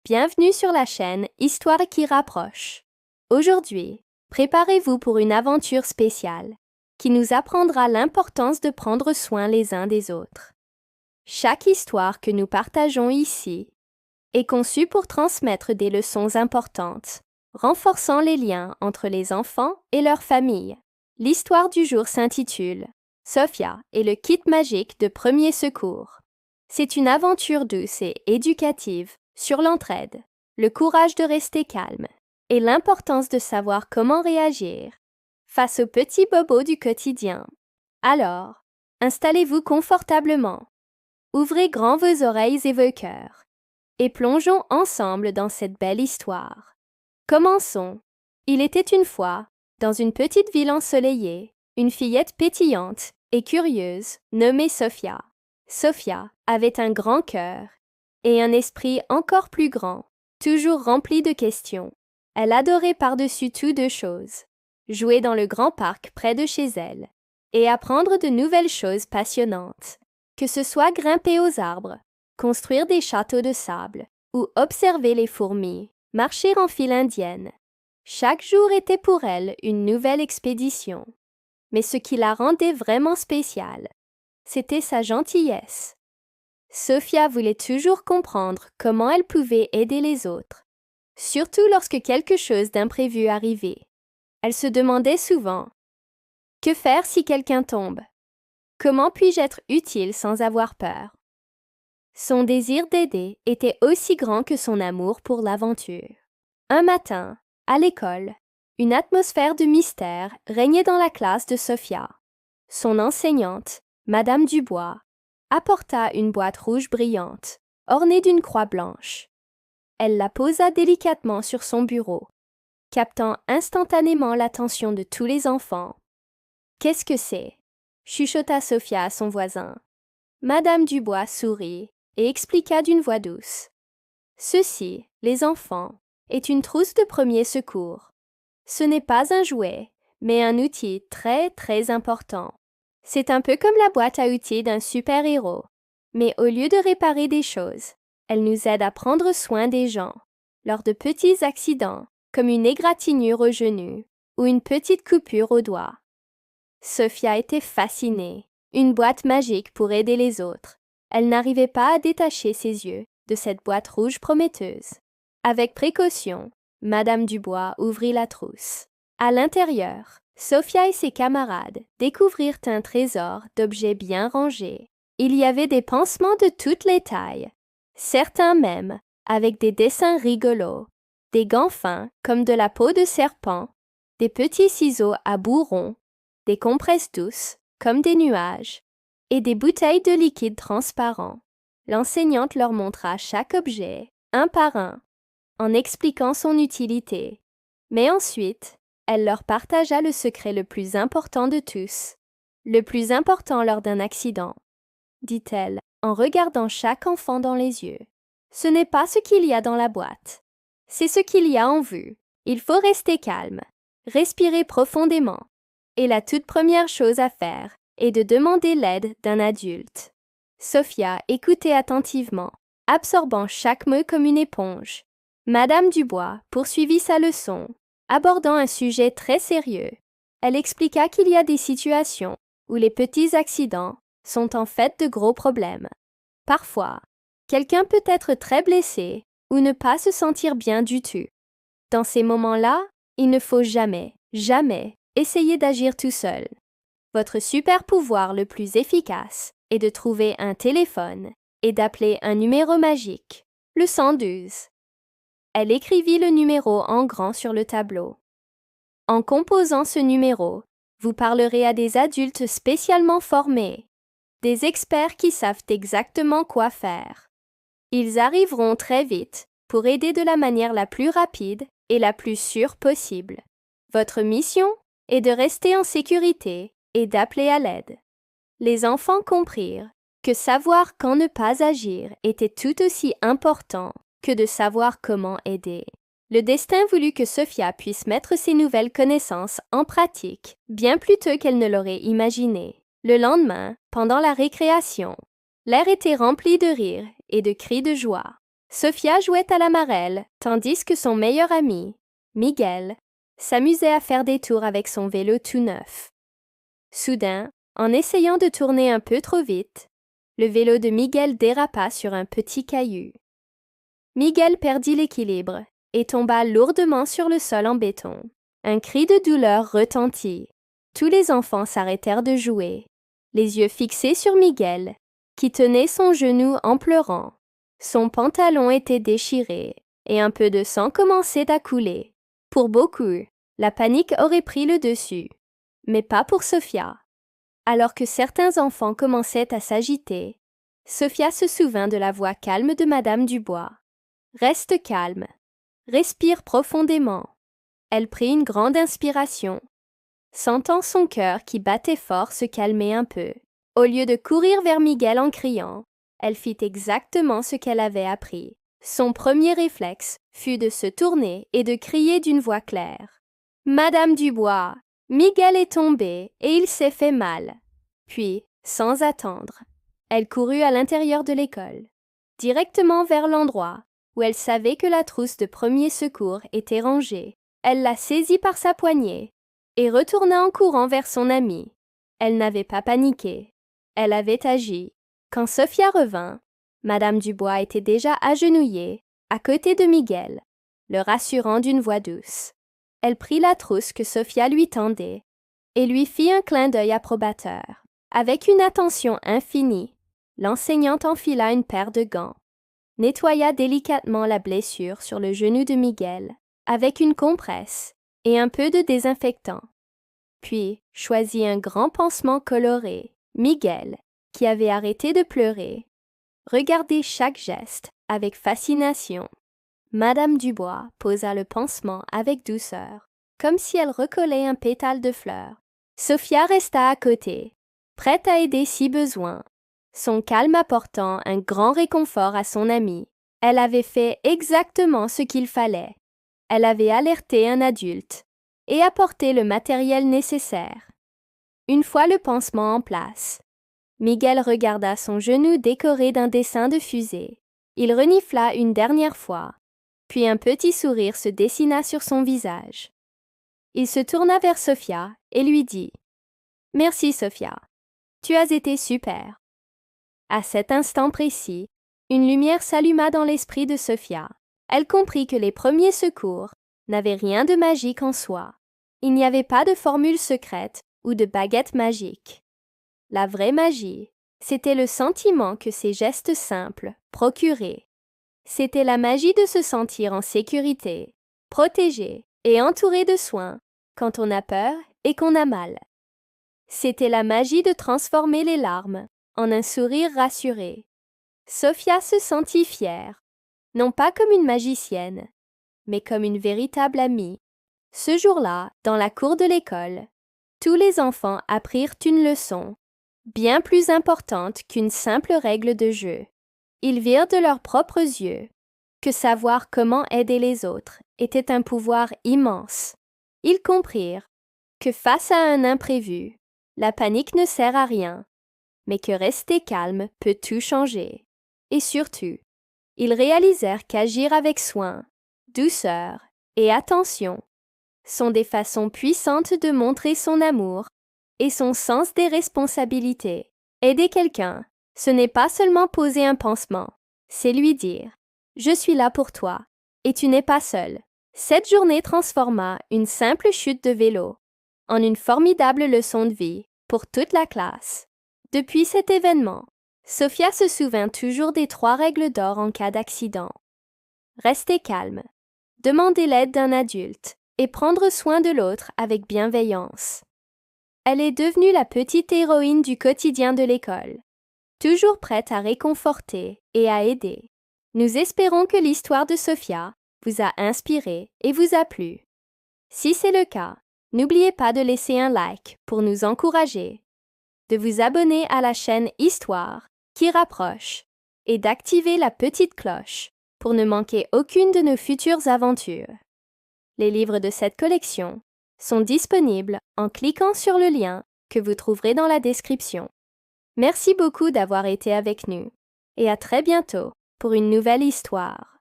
Bienvenue sur la chaîne Histoire qui rapproche. Aujourd'hui, préparez-vous pour une aventure spéciale qui nous apprendra l'importance de prendre soin les uns des autres. Chaque histoire que nous partageons ici est conçue pour transmettre des leçons importantes, renforçant les liens entre les enfants et leurs familles. L'histoire du jour s'intitule « Sophia et le kit magique de premiers secours ». C'est une aventure douce et éducative sur l'entraide, le courage de rester calme et l'importance de savoir comment réagir face aux petits bobos du quotidien. Alors, installez-vous confortablement, ouvrez grand vos oreilles et vos cœurs et plongeons ensemble dans cette belle histoire. Commençons. Il était une fois, dans une petite ville ensoleillée, une fillette pétillante et curieuse nommée Sophia. Sophia avait un grand cœur et un esprit encore plus grand, toujours rempli de questions. Elle adorait par-dessus tout deux choses, jouer dans le grand parc près de chez elle et apprendre de nouvelles choses passionnantes, que ce soit grimper aux arbres, construire des châteaux de sable ou observer les fourmis, marcher en file indienne. Chaque jour était pour elle une nouvelle expédition. Mais ce qui la rendait vraiment spéciale, c'était sa gentillesse. Sophia voulait toujours comprendre comment elle pouvait aider les autres, surtout lorsque quelque chose d'imprévu arrivait. Elle se demandait souvent « Que faire si quelqu'un tombe? Comment puis-je être utile sans avoir peur ?» Son désir d'aider était aussi grand que son amour pour l'aventure. Un matin, à l'école, une atmosphère de mystère régnait dans la classe de Sophia. Son enseignante, Madame Dubois, apporta une boîte rouge brillante, ornée d'une croix blanche. Elle la posa délicatement sur son bureau, captant instantanément l'attention de tous les enfants. « Qu'est-ce que c'est ?» chuchota Sophia à son voisin. Madame Dubois sourit et expliqua d'une voix douce. « Ceci, les enfants, est une trousse de premiers secours. Ce n'est pas un jouet, mais un outil très important. C'est un peu comme la boîte à outils d'un super-héros. Mais au lieu de réparer des choses, elle nous aide à prendre soin des gens, lors de petits accidents, comme une égratignure au genou ou une petite coupure au doigt. » Sophia était fascinée. Une boîte magique pour aider les autres. Elle n'arrivait pas à détacher ses yeux de cette boîte rouge prometteuse. Avec précaution, Madame Dubois ouvrit la trousse. À l'intérieur, Sophia et ses camarades découvrirent un trésor d'objets bien rangés. Il y avait des pansements de toutes les tailles, certains même avec des dessins rigolos, des gants fins comme de la peau de serpent, des petits ciseaux à bout rond, des compresses douces comme des nuages et des bouteilles de liquide transparent. L'enseignante leur montra chaque objet, un par un, en expliquant son utilité. Mais ensuite, elle leur partagea le secret le plus important de tous, le plus important lors d'un accident, dit-elle en regardant chaque enfant dans les yeux. Ce n'est pas ce qu'il y a dans la boîte, c'est ce qu'il y a en vue. Il faut rester calme, respirer profondément, et la toute première chose à faire est de demander l'aide d'un adulte. Sophia écoutait attentivement, absorbant chaque mot comme une éponge. Madame Dubois poursuivit sa leçon, abordant un sujet très sérieux. Elle expliqua qu'il y a des situations où les petits accidents sont en fait de gros problèmes. Parfois, quelqu'un peut être très blessé ou ne pas se sentir bien du tout. Dans ces moments-là, il ne faut jamais essayer d'agir tout seul. Votre super pouvoir le plus efficace est de trouver un téléphone et d'appeler un numéro magique, le 112. Elle écrivit le numéro en grand sur le tableau. En composant ce numéro, vous parlerez à des adultes spécialement formés, des experts qui savent exactement quoi faire. Ils arriveront très vite pour aider de la manière la plus rapide et la plus sûre possible. Votre mission est de rester en sécurité et d'appeler à l'aide. Les enfants comprirent que savoir quand ne pas agir était tout aussi important que de savoir comment aider. Le destin voulut que Sophia puisse mettre ses nouvelles connaissances en pratique bien plus tôt qu'elle ne l'aurait imaginé. Le lendemain, pendant la récréation, l'air était rempli de rires et de cris de joie. Sofia jouait à la marelle, tandis que son meilleur ami, Miguel, s'amusait à faire des tours avec son vélo tout neuf. Soudain, en essayant de tourner un peu trop vite, le vélo de Miguel dérapa sur un petit caillou. Miguel perdit l'équilibre et tomba lourdement sur le sol en béton. Un cri de douleur retentit. Tous les enfants s'arrêtèrent de jouer, les yeux fixés sur Miguel, qui tenait son genou en pleurant. Son pantalon était déchiré et un peu de sang commençait à couler. Pour beaucoup, la panique aurait pris le dessus, mais pas pour Sofia. Alors que certains enfants commençaient à s'agiter, Sofia se souvint de la voix calme de Madame Dubois. « Reste calme. Respire profondément. » Elle prit une grande inspiration. Sentant son cœur qui battait fort se calmer un peu, au lieu de courir vers Miguel en criant, elle fit exactement ce qu'elle avait appris. Son premier réflexe fut de se tourner et de crier d'une voix claire. « Madame Dubois, Miguel est tombé et il s'est fait mal. » Puis, sans attendre, elle courut à l'intérieur de l'école, directement vers l'endroit où elle savait que la trousse de premier secours était rangée. Elle la saisit par sa poignée et retourna en courant vers son amie. Elle n'avait pas paniqué. Elle avait agi. Quand Sofia revint, Madame Dubois était déjà agenouillée à côté de Miguel, le rassurant d'une voix douce. Elle prit la trousse que Sofia lui tendait et lui fit un clin d'œil approbateur. Avec une attention infinie, l'enseignante enfila une paire de gants, nettoya délicatement la blessure sur le genou de Miguel avec une compresse et un peu de désinfectant. Puis choisit un grand pansement coloré. Miguel, qui avait arrêté de pleurer, regardait chaque geste avec fascination. Madame Dubois posa le pansement avec douceur, comme si elle recollait un pétale de fleur. Sofia resta à côté, prête à aider si besoin, son calme apportant un grand réconfort à son amie. Elle avait fait exactement ce qu'il fallait. Elle avait alerté un adulte et apporté le matériel nécessaire. Une fois le pansement en place, Miguel regarda son genou décoré d'un dessin de fusée. Il renifla une dernière fois, puis un petit sourire se dessina sur son visage. Il se tourna vers Sofia et lui dit « Merci Sofia, tu as été super. » À cet instant précis, une lumière s'alluma dans l'esprit de Sofia. Elle comprit que les premiers secours n'avaient rien de magique en soi. Il n'y avait pas de formule secrète ou de baguette magique. La vraie magie, c'était le sentiment que ces gestes simples procuraient. C'était la magie de se sentir en sécurité, protégé et entouré de soins quand on a peur et qu'on a mal. C'était la magie de transformer les larmes en un sourire rassuré. Sofia se sentit fière, non pas comme une magicienne, mais comme une véritable amie. Ce jour-là, dans la cour de l'école, tous les enfants apprirent une leçon, bien plus importante qu'une simple règle de jeu. Ils virent de leurs propres yeux que savoir comment aider les autres était un pouvoir immense. Ils comprirent que face à un imprévu, la panique ne sert à rien, mais que rester calme peut tout changer. Et surtout, ils réalisèrent qu'agir avec soin, douceur et attention sont des façons puissantes de montrer son amour et son sens des responsabilités. Aider quelqu'un, ce n'est pas seulement poser un pansement, c'est lui dire « Je suis là pour toi et tu n'es pas seul ». Cette journée transforma une simple chute de vélo en une formidable leçon de vie pour toute la classe. Depuis cet événement, Sofia se souvint toujours des 3 règles d'or en cas d'accident. Rester calme, demander l'aide d'un adulte et prendre soin de l'autre avec bienveillance. Elle est devenue la petite héroïne du quotidien de l'école, toujours prête à réconforter et à aider. Nous espérons que l'histoire de Sofia vous a inspiré et vous a plu. Si c'est le cas, n'oubliez pas de laisser un like pour nous encourager, de vous abonner à la chaîne Histoire qui rapproche et d'activer la petite cloche pour ne manquer aucune de nos futures aventures. Les livres de cette collection sont disponibles en cliquant sur le lien que vous trouverez dans la description. Merci beaucoup d'avoir été avec nous et à très bientôt pour une nouvelle histoire.